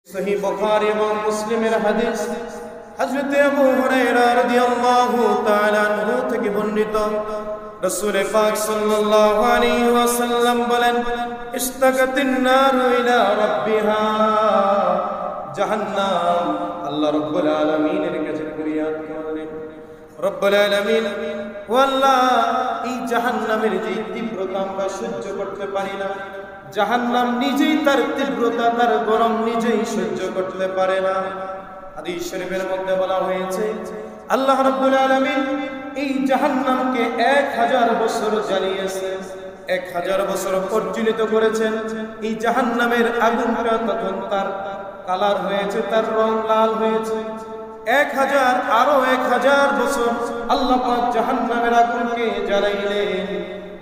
সহিহ বুখারী এবং মুসলিমের হাদিস হযরত আবু হুরায়রা রাদিয়াল্লাহু তাআলা আনহু থেকে বর্ণিত রাসূল পাক সাল্লাল্লাহু আলাইহি ওয়াসাল্লাম বলেন ইশতাকাতিন নারু ইলা রাব্বিহা জাহান্নাম আল্লাহ রাব্বুল আলামিনের কাছে ফরিয়াদ করলেন রব্বুল আলামিন ও আল্লাহ এই জাহান্নামের যে তীব্রতা আমরা সহ্য করতে পারি না জাহান্নাম নিজেই তার তীব্রতা তার গরম নিজেই সহ্য করতে পারে না হাদিস শরীফের মধ্যে বলা হয়েছে আল্লাহ রাব্বুল আলামিন এই জাহান্নামকে 1000 বছর জ্বালিয়েছেন 1000 বছর প্রজ্বলিত করেছেন এই জাহান্নামের আগুনটা তখন তার কালার হয়েছে তার রং লাল হয়েছে 1000 আরো 1000 বছর আল্লাহ পাক জাহান্নামের আগুনকে জ্বালাইলেন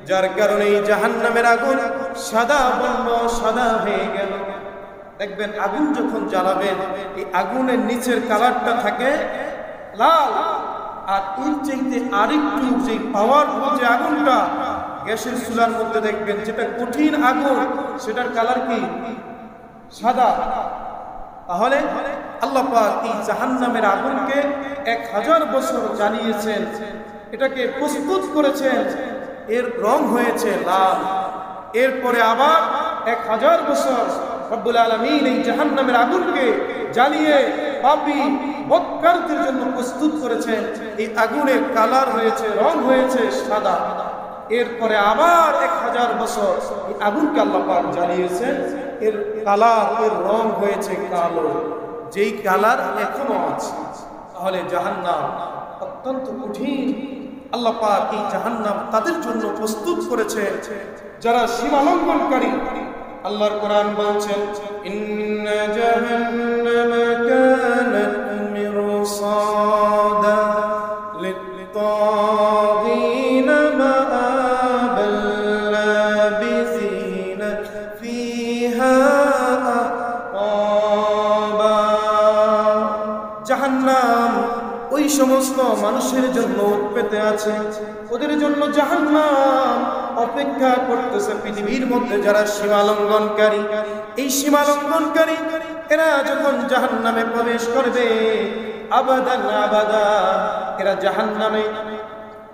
যার কারণে এই জাহান্নামের আগুন সাদা বর্ণ সাদা হয়ে গেল দেখবেন আগুন যখন জ্বালাবেন এই আগুনের নিচের কালারটা থাকে লাল আর এর চাইতে আরেকটু যে পাওয়ারফুল যে আগুনটা গ্যাসের চুলার মধ্যে দেখবেন যেটা কঠিন আগুন সেটার কালার কি সাদা তাহলে আল্লাহ পাক এই জাহান্নামের আগুনকে 1000 বছর জ্বালিয়েছেন এটাকে প্রস্তুত করেছেন এর রং হয়েছে লাল এরপরে আবার 1000 বছর রব্বুল আলামিন এই জাহান্নামের আগুনকে জ্বালিয়ে পাপী বদকারদের জন্য প্রস্তুত করেছেন এই আগুনের কালার হয়েছে রং হয়েছে সাদা এরপরে আবার 1000 বছর এই আগুনকে আল্লাহ পাক জ্বালিয়েছেন এর কালার এর রং হয়েছে কালো যেই কালার এখনো আছে তাহলে জাহান্নাম অত্যন্ত কঠিন আল্লাহ পাক এই জাহান্নাম তাদের জন্য প্রস্তুত করেছে যারা সীমা লঙ্ঘনকারী আল্লাহর কোরআন বলছেন ইন্না জাহান্নামা কানাত মিরসাদা লিত-তাগীনা মাআবাল লাবিসিনা ফিহা আহকাবা জাহান্নাম ওই সমস্ত মানুষের জন্য পেতে আছে ওদের জন্য জাহান্নাম অপেক্ষা করতেছে পৃথিবীর মধ্যে যারা সীমা লঙ্ঘনকারী এই সীমা লঙ্ঘনকারী এরা যখন জাহান্নামে প্রবেশ করবে আবাদান আবাদা এরা জাহান্নামে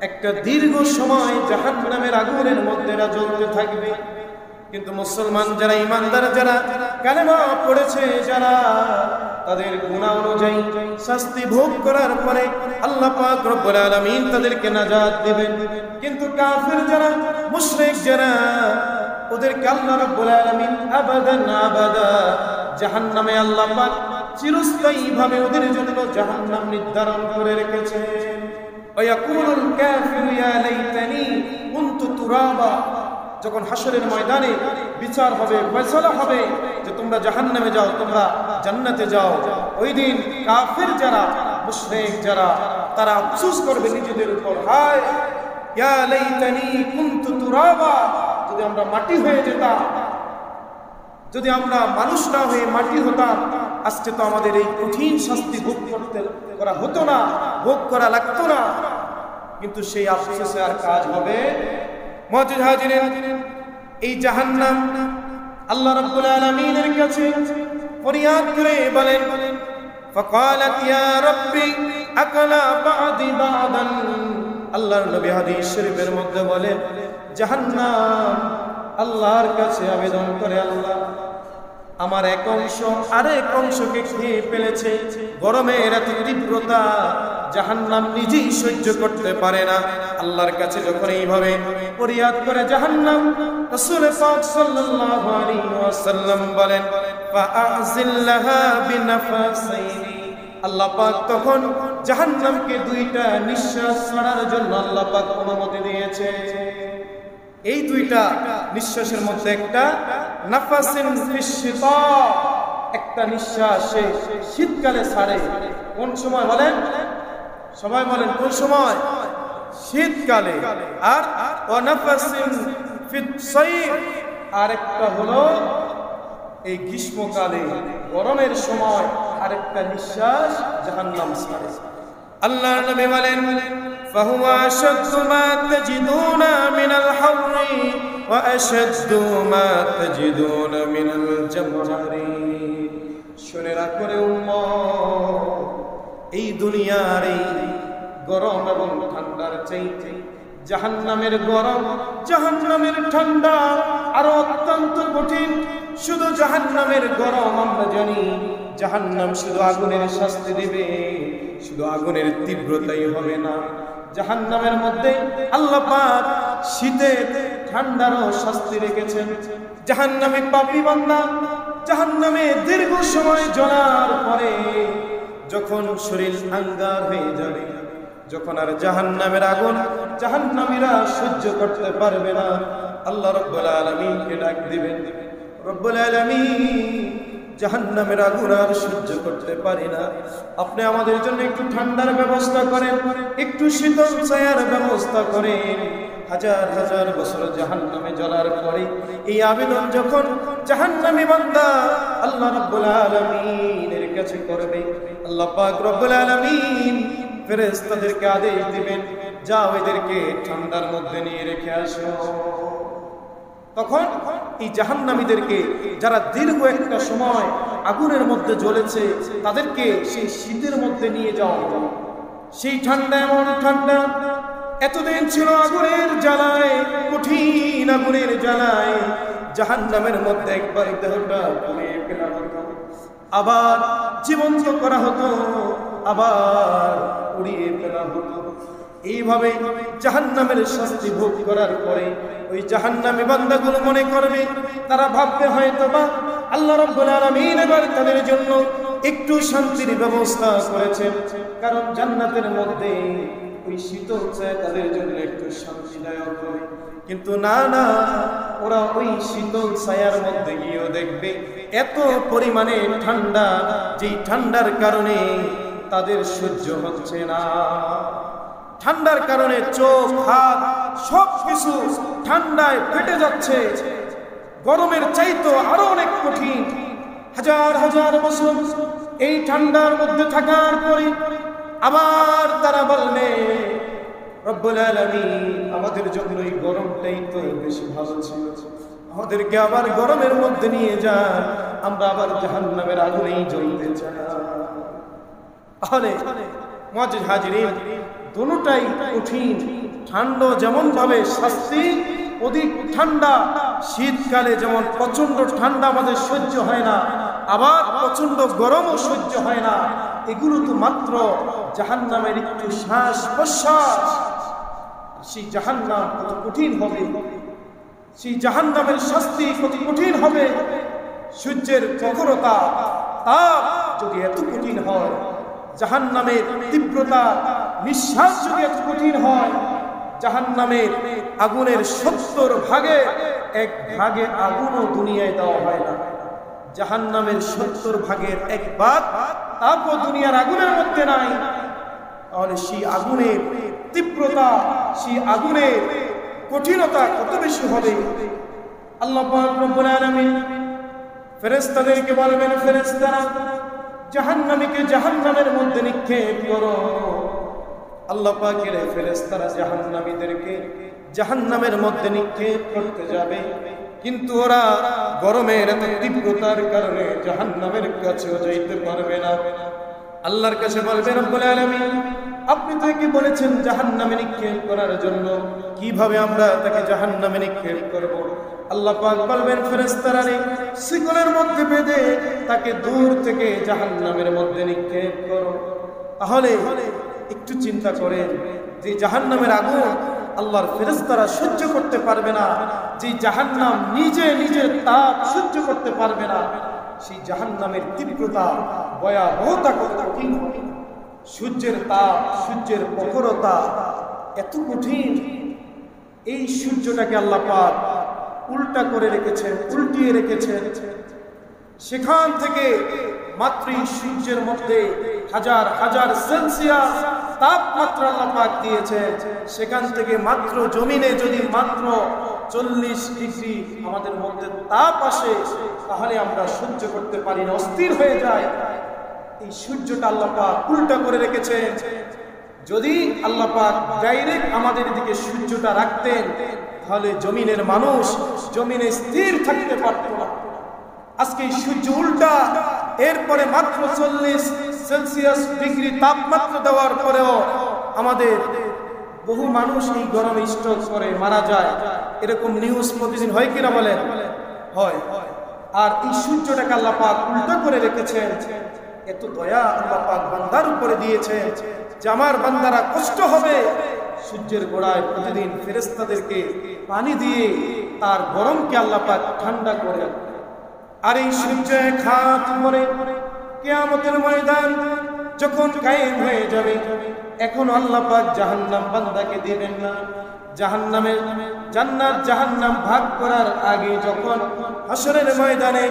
একটা দীর্ঘ সময় জাহান্নামের আগুনের মধ্যে এরা জ্বলতে থাকবে কিন্তু মুসলমান যারা ঈমানদার যারা কালেমা পড়েছে যারা তাদের গুনাহ অনুযায়ী শাস্তি ভোগ করার পরে আল্লাহ পাক রব্বুল আলামিন তাদেরকে নাজাত দিবেন কিন্তু কাফির যারা মুশরিক যারা ওদেরকে আল্লাহ রব্বুল আলামিন আবাদান আবাদা জাহান্নামে আল্লাহ পাক চিরস্থায়ী ভাবে ওদের জন্য জাহান্নাম নির্ধারণ করে রেখেছেন ওয়ায়াকুলুল কাফিরু ইয়া লাইতানি কুনতু তুরাবা যখন হাসরের ময়দানে বিচার হবে ফয়সালা হবে যে তোমরা জাহান্নামে যাও তোমরা জান্নাতে যাও ওই দিন কাফির যারা মুশরিক যারা তারা আফসোস করবে নিজেদের উপর হায় ইয়া লাইতানি কুনতু তুরাবা যদি আমরা মাটি হয়ে যেতাম যদি আমরা মানুষ না হয়ে মাটি হতাম আজকে তো আমাদের এই কঠিন শাস্তি ভোগ করা হতো না ভোগ করা লাগতো না কিন্তু সেই আফসোসে আর কাজ হবে মুআজ্জিজ হাজিরিন এই জাহান্নাম আল্লাহ রাব্বুল আলামিনের কাছে ফরিয়াদ করে বলেন ফাকালাত ইয়া রাব্বি আকালা বাদি বাদান আল্লাহর নবী হাদিস শরীফের মধ্যে বলেন জাহান্নাম আল্লাহর কাছে আবেদন করে আল্লাহ আমার এক অংশ আরেক অংশকে খেয়ে ফেলেছে গরমের এত তীব্রতা জাহান্নাম নিজেই সহ্য করতে পারে না আল্লাহর কাছে যখন এইভাবে ফরিয়াদ করে জাহান্নাম রাসূল পাক সাল্লাল্লাহু আলাইহি ওয়াসাল্লাম বলেন ফাআযিল্লাহা বিনাফাসাইনি আল্লাহ পাক তখন জাহান্নামকে দুইটা নিঃশ্বাস ছাড়ার জন্য আল্লাহ পাক অনুমতি দিয়েছে এই দুইটা নিঃশ্বাসের মধ্যে একটা নাফাসিন ফিশশিতা একটা নিঃশ্বাস শীতকালে ছাড়ে কোন সময় বলেন সবাই বলেন কোন সময় শীতকালে আর ওয়ানাফাসিন ফিসসাইফ আরেকটা হলো এই গ্রীষ্মকালে গরমের সময় আরেকটা নিঃশ্বাস জাহান্নাম ছাড়ে আল্লাহর নবী বলেন فهو أشد ما تجدون من الحر وأشد ما تجدون من الجمر শুনে রাখো রে উম্মত, এই দুনিয়ার এই গরম এবং ঠান্ডার চাইতে জাহান্নামের গরম, জাহান্নামের ঠান্ডা আরো অত্যন্ত কঠিন। শুধু জাহান্নামের গরম আমরা জানি, জাহান্নাম শুধু আগুনের শাস্তি দিবে, শুধু আগুনের তীব্রতাই হবে না, জাহান্নামের মধ্যে আল্লাহ পাক শীতে ঠান্ডারও শাস্তি রেখেছেন। জাহান্নামে পাপী বান্দা জাহান্নামে দীর্ঘ সময় জ্বলার পরে যখন শরীর আঙ্গার হয়ে যাবে, যখন আর জাহান্নামের আগুন জাহান্নামীরা সহ্য করতে পারবে না, আল্লাহ রাব্বুল আলামিনকে ডাক দিবেন, রব্বুল আলামিন জাহান্নামের আগুন আর সহ্য করতে পারি না, আপনি আমাদের জন্য একটু ঠান্ডার ব্যবস্থা করেন, একটু শীতল ছায়ার ব্যবস্থা করেন। হাজার হাজার বছর জাহান্নামে জ্বলার পরে এই আবেদন যখন জাহান্নামী বান্দা আল্লাহ রাব্বুল আলামিনের কাছে করবে, আল্লাহ পাক রব্বুল আলামিন ফেরেশতাদেরকে আদেশ দিবেন, যাও এদেরকে ঠান্ডার মধ্যে নিয়ে রেখে আসো। তখন এই জাহান্নামীদেরকে যারা দীর্ঘ একটা সময় আগুনের মধ্যে জ্বলেছে তাদেরকে সেই শীতের মধ্যে নিয়ে যাওয়া হবে। সেই ঠান্ডা এমন ঠান্ডা, এতদিন ছিল আগুনের জ্বালায়, কঠিন আগুনের জ্বালায় জাহান্নামের মধ্যে একবার দেহটা পুড়িয়ে ফেলা হতো, আবার জীবন্ত করা হতো, আবার পুড়িয়ে ফেলা হতো। এইভাবে জাহান্নামের শাস্তি ভোগ করার পরে ওই জাহান্নামী বান্দাগুলো মনে করবে, তারা ভাববে হয়তোবা আল্লাহ রাব্বুল আলামিন এবার তাদের জন্য একটু শান্তির ব্যবস্থা করেছেন, কারণ জান্নাতের মধ্যে ওই শীতল ছায়া তাদের জন্য একটু শান্তিদায়ক হবে। কিন্তু না না, ওরা ওই শীতল ছায়ার মধ্যে গিয়েও দেখবে এত পরিমাণে ঠান্ডা, যেই ঠান্ডার কারণে তাদের সহ্য হচ্ছে না। ঠান্ডার কারণে চোখ হাত সবকিছু ঠান্ডায় ফেটে যাচ্ছে, গরমের চাইতো আরো অনেক কঠিন। হাজার হাজার বছর এই ঠান্ডার মধ্যে থাকার পরে আবার তারা বলবে, রব্বুল আলামিন আমাদের জন্য এই গরমটাই তো বেশি ভালো ছিল, আমাদেরকে আবার গরমের মধ্যে নিয়ে যান, আমরা আবার জাহান্নামের আগুনেই জ্বলতে চাই। তাহলে মুআজ্জিজ হাজিরিন, দুটোটাই কঠিন। ঠান্ডা যেমন ভাবে শাস্তি, অধিক ঠান্ডা, শীতকালে যেমন প্রচন্ড ঠান্ডা আমাদের সহ্য হয় না, আবার প্রচন্ড গরমও সহ্য হয় না। এগুলো তো মাত্র জাহান্নামের একটু শ্বাস প্রশ্বাস। সেই জাহান্নাম কত কঠিন হবে, সেই জাহান্নামের শাস্তি কত কঠিন হবে। সূর্যের প্রখরতা তাপ যদি এত কঠিন হয়, জাহান্নামের তীব্রতা নিঃশ্বাস যদি এত কঠিন হয়, জাহান্নামের আগুনের 70 ভাগে 1 ভাগে আগুনও দুনিয়ায় দেওয়া হয় না। জাহান্নামের 70 ভাগের 1 ভাগ তাপও দুনিয়ার আগুনের মধ্যে নাই। তাহলে সেই আগুনের তীব্রতা, সেই আগুনের কঠিনতা কত বেশি হবে। আল্লাহ পাক রব্বুল আলামিন ফেরেশতাদেরকে বলবেন, ফেরেশতারা জাহান্নামীকে জাহান্নামের মধ্যে নিক্ষেপ করো। আল্লাহ পাকের ফেরেশতারা জাহান্নামীদেরকে জাহান্নামের মধ্যে নিক্ষেপ করতে যাবে, কিন্তু ওরা গরমের এত তীব্রতার কারণে জাহান্নামের কাছেও যাইতে পারবে না। আল্লাহর কাছে বলবে, রব্বুল আলামিন আপনি তো কি বলেছেন জাহান্নামে নিক্ষেপ করার জন্য, কিভাবে আমরা তাকে জাহান্নামে নিক্ষেপ করব? আল্লাহ পাক বলবেন, ফেরেশতারা শিকলের মধ্যে বেঁধে তাকে দূর থেকে জাহান্নামের মধ্যে নিক্ষেপ করো। তাহলে একটু চিন্তা করেন, যে জাহান্নামের আগুন আল্লাহর ফেরেশতারা সহ্য করতে পারবে না, যে জাহান্নাম নিজে নিজের তাপ সহ্য করতে পারবে না, সেই জাহান্নামের তীব্রতা ভয়াবহতা কত কঠিন। সূর্যের তাপ, সূর্যের প্রখরতা এত কঠিন। এই সূর্যটাকে আল্লাহ পাক উল্টা করে রেখেছেন, উল্টিয়ে রেখেছেন। সেখান থেকে মাত্র সূর্যের মধ্যে হাজার হাজার সেলসিয়াস তাপমাত্রা আল্লাহ পাক দিয়েছে। সেখান থেকে মাত্র জমিনে যদি মাত্র 40 ডিগ্রি আমাদের মধ্যে তাপ আসে, তাহলে আমরা সহ্য করতে পারি না, অস্থির হয়ে যায়। এই সূর্যটা আল্লাহ পাক উল্টা করে রেখেছেন। যদি আল্লাহ পাক ডাইরেক্ট আমাদের দিকে সূর্যটা রাখতেন, তাহলে জমিনের মানুষ জমিনে স্থির থাকতে পারত না। আজকে সূর্য উল্টা, এরপরে মাত্র 40 সেলসিয়াস ডিগ্রি তাপমাত্রা দেওয়ার পরেও আমাদের বহু মানুষ এই গরমে স্ট্রোক করে মারা যায়। এরকম নিউজ প্রতিদিন হয় কিনা বলেন? হয়। আর এই সূর্যটাকে আল্লাহ পাক উল্টো করে রেখেছেন। এত দয়া আল্লাহ পাক বান্দার উপরে দিয়েছে যে আমার বান্দারা কষ্ট হবে, সূর্যের গোড়ায় প্রতিদিন ফেরেশতাদেরকে পানি দিয়ে তার গরমকে আল্লাহ পাক ঠান্ডা করে। আর এই সূর্য এক হাত উপরে কিয়ামতের ময়দান যখন কায়েম হয়ে যাবে, এখন আল্লাহ পাক জাহান্নাম বান্দাকে দিবেন না। জাহান্নামের জান্নাত জাহান্নাম ভাগ করার আগে যখন হাসরের ময়দানে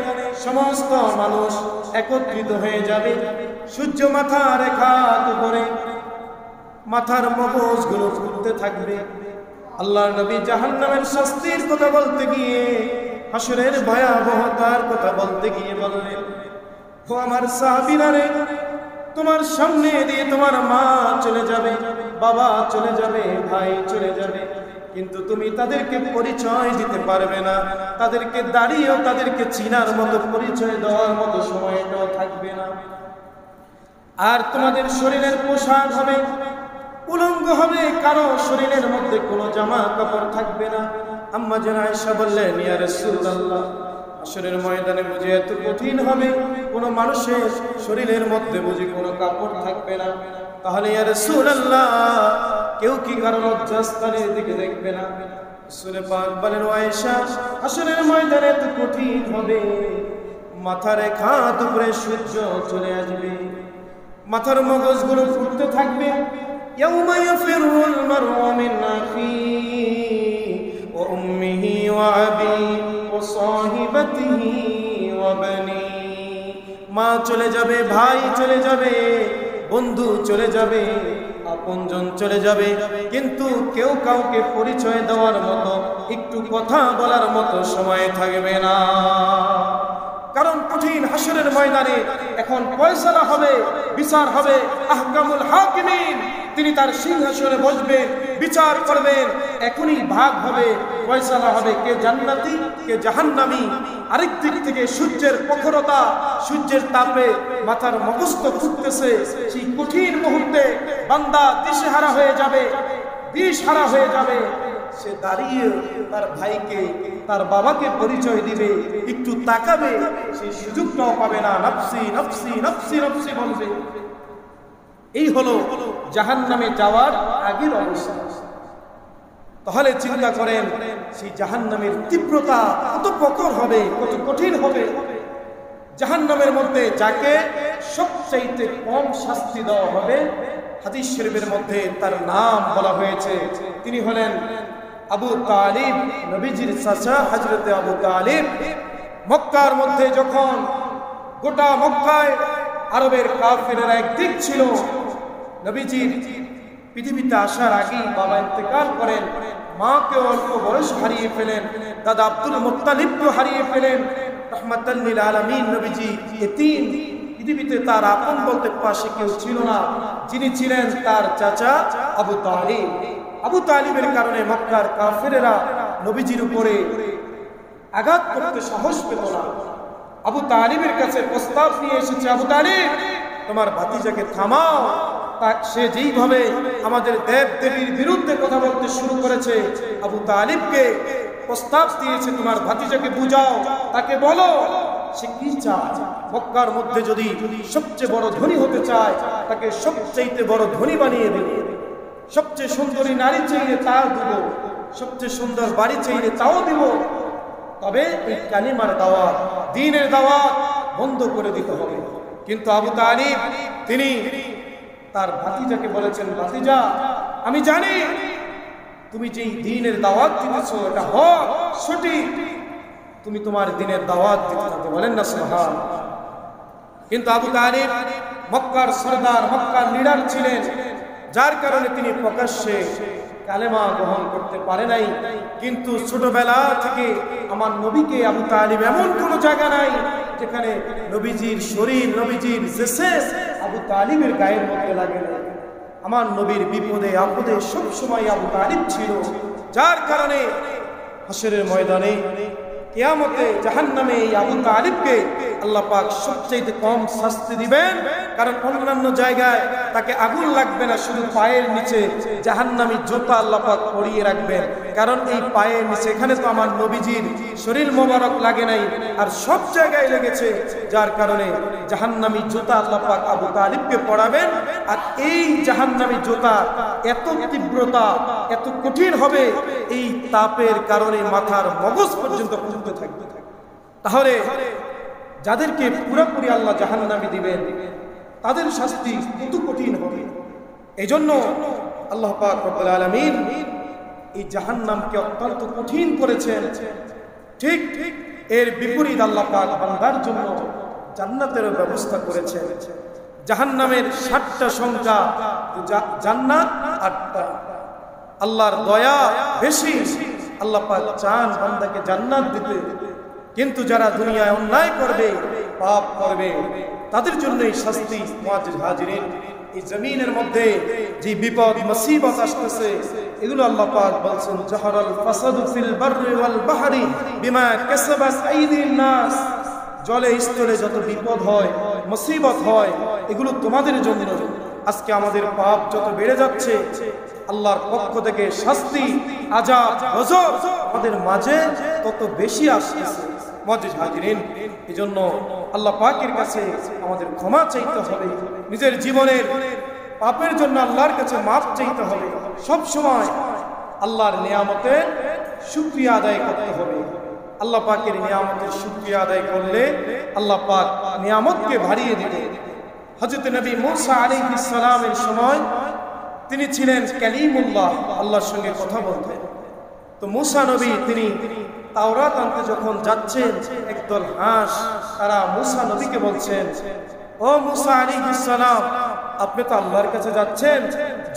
সমস্ত মানুষ একত্রিত হয়ে যাবে, সূর্য মাথার এক হাত উপরে, মাথার মগজগুলো ঘুরতে থাকবে। আল্লাহর নবী জাহান্নামের শাস্তির কথা বলতে গিয়ে, হাসরের ভয়াবহতার কথা বলতে গিয়ে বললেন, ও আমার সাহাবীরা রে, তোমার সামনে দিয়ে তোমার মা চলে যাবে, বাবা চলে যাবে, ভাই চলে যাবে, কিন্তু তুমি তাদেরকে পরিচয় দিতে পারবে না। তাদেরকে দাঁড়িয়েও তাদেরকে চিনার মতো পরিচয় দেওয়ার মতো সময়টাও থাকবে না। আর তোমাদের শরীরের পোশাক হবে উলঙ্গ হবে, কারো শরীরের মধ্যে কোনো জামা কাপড় থাকবে না। আম্মা জান আয়েশা বললেন, ইয়া রাসূলুল্লাহ, হাসরের ময়দানে বুঝি এত কঠিন হবে, কোনো মানুষের শরীরের মধ্যে বুঝি কোনো কাপড় থাকবে না? তাহলে ইয়া রাসূলুল্লাহ, কেউ কি কারো লজ্জাস্থানের দিকে দেখবে না? রাসূল পাক বলেন, আয়েশা, হাসরের ময়দানে এত কঠিন হবে, মাথার এক হাত উপরে সূর্য চলে আসবে, মাথার মগজগুলো ফুটতে থাকবে। ইয়াউমা ইয়াফিরুল মারউ মিন আখিহি ওয়া উম্মিহি ওয়া আবিহি ওয়া সাহিবাতিহি ওয়া বানি। মা চলে যাবে, ভাই চলে যাবে, বন্ধু চলে যাবে, আপনজন চলে যাবে, কিন্তু কেউ কাউকে পরিচয় দেওয়ার মতো, একটু কথা বলার মতো সময় থাকবে না। কারণ কঠিন হাসরের ময়দানে এখন ফয়সালা হবে, বিচার হবে। আহকামুল হাকিমিন, তিনি তার সিংহাসনে বসবেন, বিচার করবেন। এখনই ভাগ হবে, ফয়সালা হবে, কে জান্নাতি কে জাহান্নামী। আরেক দিক থেকে সূর্যের প্রখরতা, সূর্যের তাপে মাথার মগজ ফুটতেছে। সেই কঠিন মুহূর্তে বান্দা দিশেহারা হয়ে যাবে, দিশহারা হয়ে যাবে। সে দাঁড়িয়ে তার ভাইকে, তার বাবাকে পরিচয় দিবে, একটু তাকাবে, সেই সুযোগটাও পাবে না। নফসি নফসি নফসি নফসি বলবে। এই হলো জাহান্নামে যাওয়ার আগের অবস্থা। তাহলে চিন্তা করেন সেই জাহান্নামের তীব্রতা কত প্রখর হবে, কত কঠিন হবে। জাহান্নামের মধ্যে যাকে সবচাইতে কম শাস্তি দেওয়া হবে, হাদিস শরীফের মধ্যে তার নাম বলা হয়েছে, তিনি হলেন আবু তালিব, নবীজির চাচা হযরত আবু তালিব। মক্কার মধ্যে যখন গোটা মক্কায় আরবের কাফেররা একদিক ছিল, নবীজির পৃথিবীতে আসার আগেই বাবা ইন্তেকাল করেন, মাকে অল্প বয়স হারিয়ে ফেলেন, দাদা আব্দুল মুত্তালিবকে হারিয়ে ফেলেন। রাহমাতাল লিল আলামিন নবীজি এতিম, পৃথিবীতে তার আপন বলতে পাশে কেউ ছিল না। যিনি ছিলেন তার চাচা আবু তালিব। আবু তালিবের কারণে মক্কার কাফেরেরা নবীজির উপরে আঘাত করতে সাহস পেত না। আবু তালিবের কাছে প্রস্তাব নিয়ে এসেছে, আবু তালিব, তোমার ভাতিজাকে থামাও। সে যেইভাবে আমাদের দেব দেবীর বিরুদ্ধে কথা বলতে শুরু করেছে, আবু তালিবকে প্রস্তাব দিয়েছে, তোমার ভাতিজাকে বুঝাও, তাকে বলো সে কি চায়। মক্কার মধ্যে যদি সবচেয়ে বড় ধনী হতে চায়, তাকে সবচেয়ে বড় ধনী বানিয়ে দেবে। সবচেয়ে সুন্দরী নারী চাইলে তাও দিব, সবচেয়ে সুন্দর বাড়ি চাইলে তাও দিব। তবে এই কালিমার দাওয়াত, দ্বীনের দাওয়াত বন্ধ করে দিতে হবে। কিন্তু আবু তালিব তিনি তার ভাতিজাকে বলেছেন, ভাতিজা, আমি জানি তুমি যেই দ্বীনের দাওয়াত দিতেছো এটা হক, সঠিক, তুমি তোমার দ্বীনের দাওয়াত দিতে থাকো, বলেন না সুবহানাল্লাহ। কিন্তু আবু তালিব মক্কার সরদার, মক্কার লিডার ছিলেন, যার কারণে তিনি প্রকাশ্যে কালেমা গ্রহণ করতে পারে নাই। কিন্তু ছোটবেলা থেকে আমার নবীকে আবু তালিব, এমন কোনো জায়গা নাই যেখানে নবীজির শরীর, নবীজির জেসেস আবু তালিবের গায়ের মধ্যে লাগে না। আমার নবীর বিপদে আপদে সব সময় আবু তালিব ছিল, যার কারণে হাসরের ময়দানে কিয়ামতে জাহান্নামে এই আবু তালিবকে আল্লাহ পাক সবচেয়ে কম শাস্তি দিবেন, কারণ অন্যান্য জায়গায় তাকে আগুন লাগবে না, শুধু পায়ের নিচে জাহান্নামী জুতা আল্লাহ পাক পরিয়ে রাখবেন। কারণ এই পায়ের নিচে এখানে তো আমার নবীজির শরীর মোবারক লাগে নাই, আর সব জায়গায় লেগেছে, যার কারণে জাহান্নামী জুতা আল্লাহ পাক আবু তালিবকে পরাবেন। আর এই জাহান্নামী জুতা এত তীব্রতা, এত কঠিন হবে, এই তাপের কারণে মাথার মগজ পর্যন্ত পুড়তে থাকবে। তাহলে যাদেরকে পুরোপুরি আল্লাহ জাহান্নামী দিবেন তাদের শাস্তি কত কঠিন হবে। এই জন্য আল্লাহ পাক রব্বুল আলামিন এই জাহান্নামকে অত্যন্ত কঠিন করেছেন। ঠিক এর বিপরীত আল্লাহ পাক বান্দার জন্য জান্নাতের ব্যবস্থা করেছেন। জাহান্নামের 7টা সংখ্যা, জান্নাত 8টা। আল্লাহর দয়া বেশি, আল্লাহ পাক চান বান্দাকে জান্নাত দিতে, কিন্তু যারা দুনিয়ায় অন্যায় করবে, পাপ করবে, তাদের জন্য এই শাস্তি। মুআজ্জিজ হাজিরিন, এই জমিনের মধ্যে যে বিপদ মুসিবত আসতেছে, এগুলো আল্লাহ পাক বলছেন জাহারাল ফাসাদু ফিল বাররি ওয়াল বাহরি বিমা কাসাবাত আইদিন নাস। জলে স্থলে যত বিপদ হয়, মুসিবত হয়, এগুলো তোমাদের জন্য। আজকে আমাদের পাপ যত বেড়ে যাচ্ছে, আল্লাহর পক্ষ থেকে শাস্তি, আযাব, গজব আমাদের মাঝে তত বেশি আসছে। মুআজ্জিজ হাজিরিন, এজন্য আল্লাহ পাকের কাছে আমাদের ক্ষমা চাইতে হবে, নিজের জীবনের পাপের জন্য আল্লাহর কাছে মাফ চাইতে হবে। সব সময় আল্লাহর নিয়ামতের শুকরিয়া আদায় করতে হবে। আল্লাহ পাকের নিয়ামতের শুকরিয়া আদায় করলে আল্লাহ পাক নিয়ামতকে বাড়িয়ে দিবে। হযরত নবী মূসা আলাইহিস সালামের সময় তিনি ছিলেন কালিমুল্লাহ, আল্লাহর সঙ্গে কথা বলতেন। তো মূসা নবী তিনি তাওরাত আনতে যখন যাচ্ছেন, একদল হাঁস তারা মূসা নবীকে বলছেন, ও মূসা আলাইহিস সালাম, আপনি তো আল্লাহর কাছে যাচ্ছেন,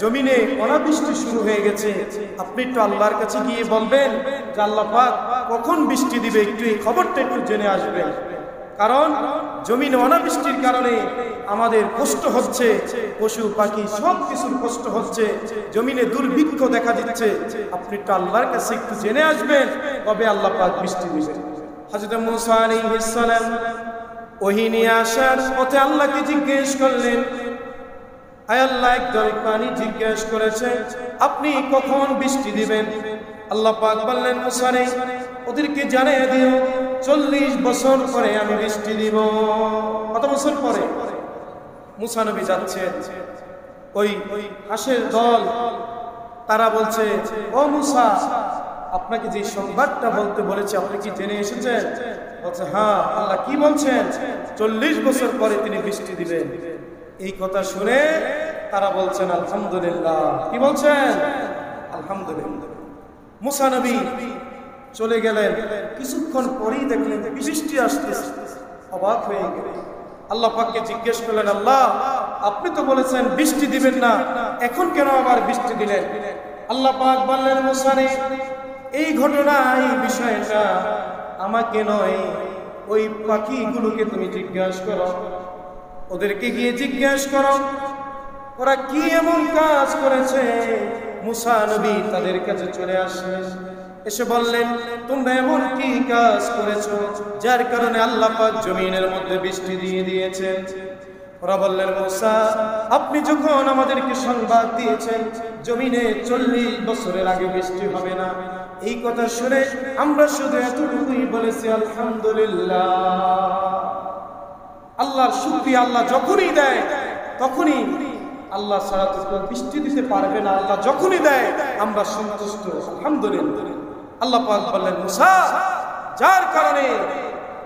জমিনে অনাবৃষ্টি শুরু হয়ে গেছে, আপনি একটু আল্লাহর কাছে গিয়ে বলবেন যে আল্লাহ পাক কখন বৃষ্টি দিবে, একটু এই খবরটা একটু জেনে আসবেন। কারণ জমিনে অনাবৃষ্টির কারণে আমাদের কষ্ট হচ্ছে, পশু পাখি সব কিছুর কষ্ট হচ্ছে, জমিনে দুর্ভিক্ষ দেখা দিচ্ছে, আপনি একটু আল্লাহর কাছে একটু জেনে আসবেন কবে আল্লাহ পাক বৃষ্টি দিবেন। হযরত মূসা আলাইহিস সালাম ওহী নিয়ে আসার পথে আল্লাহকে জিজ্ঞেস করলেন, আয় আল্লাহ, একদল প্রাণী জিজ্ঞেস করেছে আপনি কখন বৃষ্টি দিবেন। আল্লাহ পাক বললেন, মূসা রে, ওদেরকে জানিয়ে দিও 40 বছর পরে আমি বৃষ্টি দিব। কত বছর পরে? মূসা নবী যাচ্ছেন, ওই হাঁসের দল তারা বলছে, ও মূসা, আপনাকে যে সংবাদটা বলতে বলেছে আপনি কি জেনে এসেছেন? বলছে, হ্যাঁ। আল্লাহ কি বলছেন? 40 বছর পরে তিনি বৃষ্টি দিবেন। এই কথা শুনে তারা বলছেন আলহামদুলিল্লাহ। কি বলছেন? আলহামদুলিল্লাহ। মূসা নবী চলে গেলেন, কিছুক্ষণ পরেই দেখলেন বৃষ্টি আসতেছে, অবাক হয়ে গেলেন। আল্লাহ পাককে জিজ্ঞেস করলেন, আল্লাহ, আপনি তো বলেছেন বৃষ্টি দিবেন না, এখন কেন আবার বৃষ্টি দিলেন? আল্লাহ পাক বললেন, মূসা রে, এই ঘটনা, এই বিষয়টা আমাকে নয়, ওই পাখিগুলোকে তুমি জিজ্ঞাসা করো, ওদেরকে গিয়ে জিজ্ঞাসা করো ওরা কি এমন কাজ করেছে। মূসা নবী তাদের কাছে চলে আসলেন, এসে বললেন, তোমরা এমন কি কাজ করেছো যার কারণে আল্লাহ পাক জমিনের মধ্যে বৃষ্টি দিয়ে দিয়েছেন? ওরা বললেন, মূসা, আপনি যখন আমাদেরকে সংবাদ দিয়েছেন জমিনে 40 বছরের আগে বৃষ্টি হবে না, এই কথা শুনে আমরা শুধু এতটুকুই বলেছি আলহামদুলিল্লাহ। আল্লাহর শুকরিয়া। আল্লাহ যখনই দেয় তখনই, আল্লাহ ছাড়া তো কেউ বৃষ্টি দিতে পারবে না, আল্লাহ যখনই দেয় আমরা সন্তুষ্ট, আলহামদুলিল্লাহ। আল্লাহ পাক বললেন, মূসা, যার কারণে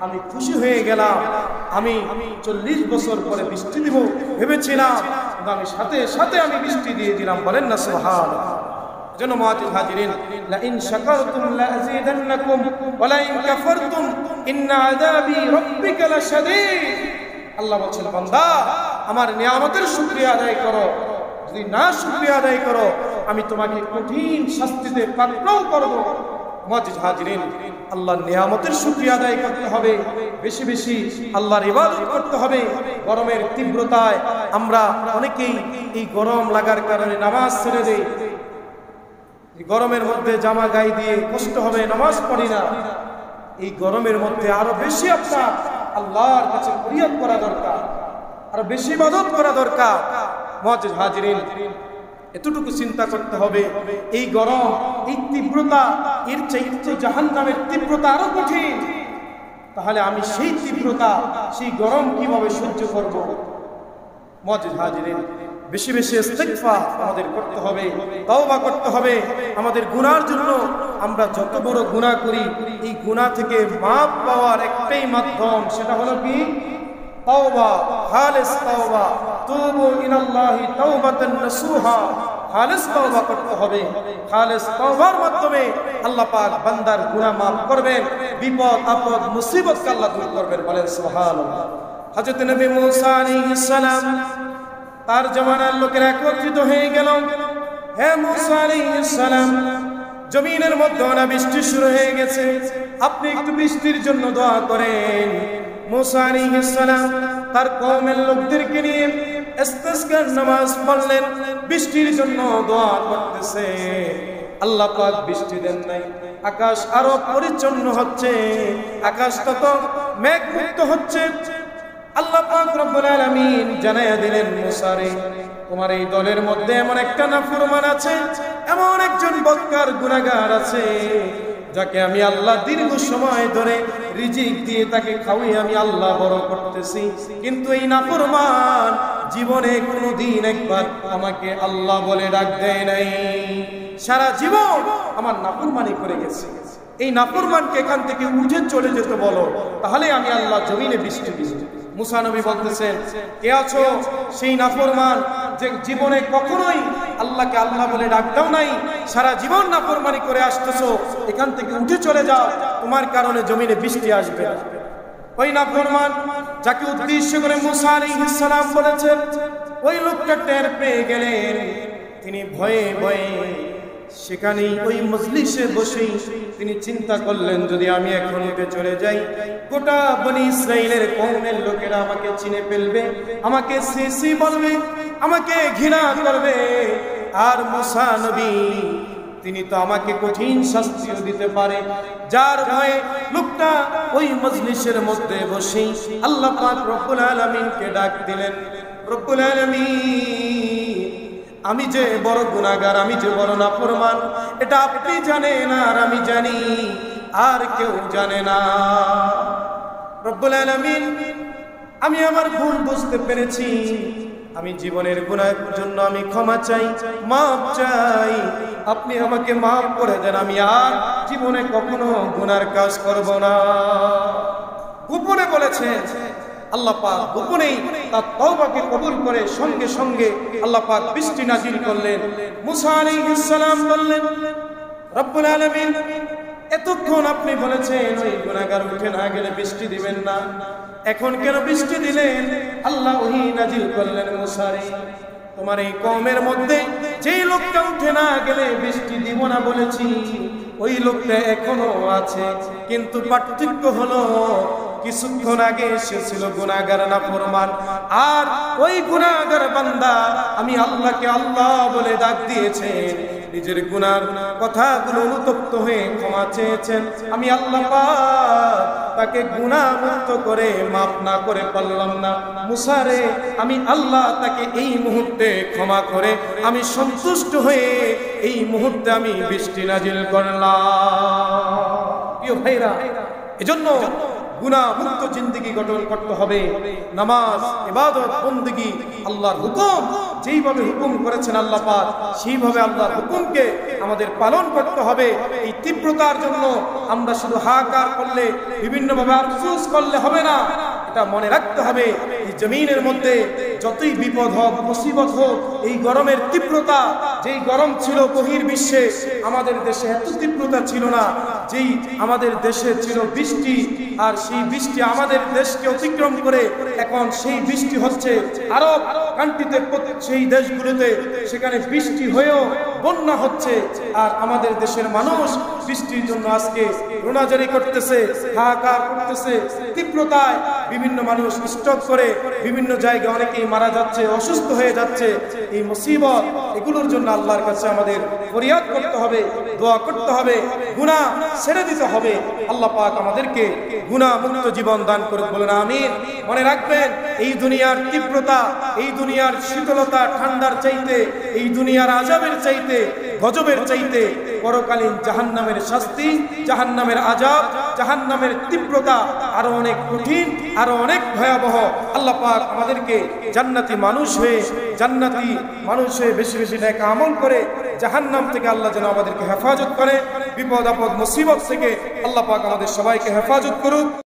আমি খুশি হয়ে গেলাম, আমি 40 বছর পরে বৃষ্টি দিব ভেবেছিলাম, কিন্তু আমি সাথে সাথে আমি বৃষ্টি দিয়ে দিলাম। বলেন না সুবহানাল্লাহ। জন্য মুআজ্জিজ হাজিরিন, লা ইন শাকারতুম লা আযীদান্নাকুম ওয়া লা ইন কাফারতুম ইন্না আযাবি রাব্বিকা লাশাদীদ। আল্লাহ বলছেন, বান্দা, আমার নিয়ামতের শুকরিয়া আদায় করো, যদি না শুকরিয়া আদায় করো আমি তোমাকে কঠিন শাস্তিতে পাকড়াও করব। মুআজ্জিজ হাজিরিন, আল্লাহর নিয়ামতের শুকরিয়া আদায় করতে হবে, বেশি বেশি আল্লাহর ইবাদত করতে হবে। গরমের তীব্রতায় আমরা অনেকেই এই গরম লাগার কারণে নামাজ ছেড়ে দেই, গরমের মধ্যে জামা গায়ে দিয়ে কষ্ট হবে, নামাজ পড়ি না। এই গরমের মধ্যে আরো বেশি আপনার আল্লাহর কাছে ফরিয়াদ করা দরকার, আরো বেশি ইবাদত করা দরকার। মুআজ্জিজ হাজিরিন, এতটুকু চিন্তা করতে হবে, এই গরম, এই তীব্রতা, এর চাইতে জাহান্নামের তীব্রতা আরো কঠিন। তাহলে আমি সেই তীব্রতা, সেই গরম কিভাবে সহ্য করব? মুআজ্জিজ হাজিরিন, বেশি বেশি ইস্তিগফার আমাদের করতে হবে, তওবা করতে হবে আমাদের গুনার জন্য। আমরা যত বড় গুনাহ করি, এই গুনাহ থেকে মাপ পাওয়ার একটাই মাধ্যম, সেটা হলো কি? তওবা, খালিস তওবা। তুবু ইলাল্লাহি তাওবাতান নাসুহা। খালিস তওবা করতে হবে। খালিস তওবার মাধ্যমে আল্লাহ পাক বান্দার গুনাহ মাফ করবেন, বিপদ আপদ মুসিবতকে আল্লাহ দূর করবেন। বলেন সুবহানাল্লাহ। হযরত নবী মুসা আলাইহিস সালাম, তার জামানার লোকেরা একত্রিত হয়ে গেল। হে মুসা আলাইহিস সালাম, জমিনের মধ্যে অনাবৃষ্টি শুরু হয়ে গেছে, আপনি একটু বৃষ্টির জন্য দোয়া করেন। মুসা আলাইহিস সালাম তার কওমের লোকদেরকে নিয়ে ইস্তিসকার নামাজ পড়লেন, বৃষ্টির জন্য দোয়া করতেছে। আল্লাহ পাক বৃষ্টি দেন নাই, আকাশ আরো পরিচ্ছন্ন হচ্ছে, আকাশ তত মেঘমুক্ত হচ্ছে। আল্লাহ পাক রব্বুল আলামিন জানায়া দিলেন, মুসা রে, তোমার এই দলের মধ্যে এমন একটা নাফরমান আছে, এমন একজন বদকার গুনাহগার আছে, যাকে আমি আল্লাহ দীর্ঘ সময় ধরে রিজিক দিয়ে তাকে খাওয়াই আমি আল্লাহ বড় করতেছি, কিন্তু এই নাফরমান জীবনে কোনোদিন একবার আমাকে আল্লাহ বলে ডাক দেয় নাই, সারা জীবন আমার নাফরমানি করে গেছে। এই নাফরমানকে এখান থেকে উঠে চলে যেতে বলো, তাহলে আমি আল্লাহ জমিনে বৃষ্টি দিব। মুসা নবী বলতেছেন, কে আছো সেই নাফরমান যে জীবনে কখনোই আল্লাহকে আল্লাহ বলে ডাক দাও নাই, সারা জীবন নাফরমানি করে আসতেছো, এখান থেকে উঠে চলে যাও, তোমার কারণে জমিনে বৃষ্টি আসবে। ওই নাফরমান যাকে উদ্দেশ্য করে মুসা আলাইহিস সালাম বলেছেন, ওই লোকটা টের পেয়ে গেলেন। তিনি ভয়ে ভয়ে সেখানেই ওই মজলিসে বসেই তিনি চিন্তা করলেন, যদি আমি এখন উঠে চলে যাই, গোটা বনি ইসরাইলের কওমের লোকেরা আমাকে চিনে ফেলবে, আমাকে সিসি বলবে, আমাকে ঘৃণা করবে। আর মুসা নবী তিনি তো আমাকে কঠিন শাস্তিও দিতে পারে, যার ভয়ে লোকটা ওই মজলিসের মধ্যে বসে আল্লাহ পাক রব্বুল আলামিনকে ডাক দিলেন, রব্বুল আলামিন, আমি যে বড় গুনাহগার, আমি যে বড় নাফরমান, এটা আপনি জানেন আর আমি জানি, আর কেউ জানে না। রব্বুল আলামিন, আমি আমার ভুল বুঝতে পেরেছি, আমি জীবনের গুনাহের জন্য আমি ক্ষমা চাই, মাফ চাই, আপনি আমাকে মাফ করে দেন, আমি আর জীবনে কখনো গুনার কাজ করব না। গোপনে বলেছেন আল্লাহ পাক, গোপনেই তার তওবাকে কবুল করে সঙ্গে সঙ্গে আল্লাহ পাক বৃষ্টি নাজিল করলেন। মুসা আলাইহিস সালাম বললেন, রব্বুল আলামিন, এতক্ষণ আপনি বলেছেন ওই গুনাহগার উঠে না গেলে বৃষ্টি দিবেন না, এখন কেন বৃষ্টি দিলেন? আল্লাহ ওহী নাজিল করলেন, মুসা রে, তোমার এই কওমের মধ্যে যেই লোকটা উঠে না গেলে বৃষ্টি দিব না বলেছি, ওই লোকটা এখনো আছে, কিন্তু পার্থক্য হলো কিছুক্ষণ আগে সে ছিল গুনাহগার নাফরমান, আর ওই গুনাহগার বান্দা আমি আল্লাহকে আল্লাহ বলে ডাক দিয়েছেন, নিজের গুনার কথাগুলো অনুতপ্ত হয়ে ক্ষমা চেয়েছেন, আমি আল্লাহ পাক তাকে গুনাহ মুক্ত করে মাফ না করে পারলাম না। মুসা রে, আমি আল্লাহ তাকে এই মুহূর্তে ক্ষমা করে আমি সন্তুষ্ট হয়ে এই মুহূর্তে আমি বৃষ্টি নাজিল করলাম। প্রিয় ভাইরা, এজন্য গুনাহ মুক্ত জিন্দেগি গঠন করতে হবে। নামাজ, ইবাদত, বন্দেগী, আল্লাহর হুকুম যেইভাবে হুকুম করেছেন আল্লাহ পাক, সেইভাবে আল্লাহর হুকুমকে আমাদের পালন করতে হবে। এই তীব্রতার জন্য আমরা শুধু হাহাকার করলে, বিভিন্নভাবে আফসোস করলে হবে না, এটা মনে রাখতে হবে, এই জমিনের মধ্যে যতই বিপদ হোক, মুসিবত হোক, এই গরমের তীব্রতা, যেই গরম ছিল বহির্বিশ্বে, আমাদের দেশে এত তীব্রতা ছিল না। যেই আমাদের দেশে ছিল বৃষ্টি, আর সেই বৃষ্টি আমাদের দেশকে অতিক্রম করে এখন সেই বৃষ্টি হচ্ছে আরব কান্ট্রিতে, সেই দেশগুলোতে, সেখানে বৃষ্টি হয়েও বন্যা হচ্ছে। আর আমাদের দেশের মানুষ বৃষ্টির জন্য আজকে রোনাজারি করতেছে, হাহাকার করতেছে, তীব্রতায় বিভিন্ন মানুষ স্ট্রোক করে বিভিন্ন জায়গায় অনেকেই মারা যাচ্ছে, অসুস্থ হয়ে যাচ্ছে। এই মুসিবত, এগুলোর জন্য আল্লাহর কাছে আমাদের ফরিয়াদ করতে হবে, দোয়া করতে হবে। গুনাহ ছেড়ে দিতে হবে। আল্লাহ পাক আমাদেরকে গুনাহ মুক্ত জীবন দান করুন, বলেন আমিন। মনে রাখবেন, এই দুনিয়ার তীব্রতা, এই দুনিয়ার শীতলতা ঠান্ডার চাইতে, এই দুনিয়ার আযাবের চাইতে, গজবের চাইতে পরকালীন জাহান্নামের শাস্তি, জাহান্নামের আযাব, জাহান্নামের তীব্রতা আরো অনেক কঠিন, আরো অনেক ভয়াবহ। আল্লাহ পাক আমাদেরকে জান্নাতি মানুষ হয়ে বেশি বেশি নেক আমল করে জাহান্নাম থেকে আল্লাহ যেন আমাদেরকে হেফাজত করে, বিপদ আপদ মুসিবত থেকে আল্লাহ পাক আমাদের সবাইকে হেফাজত করুক।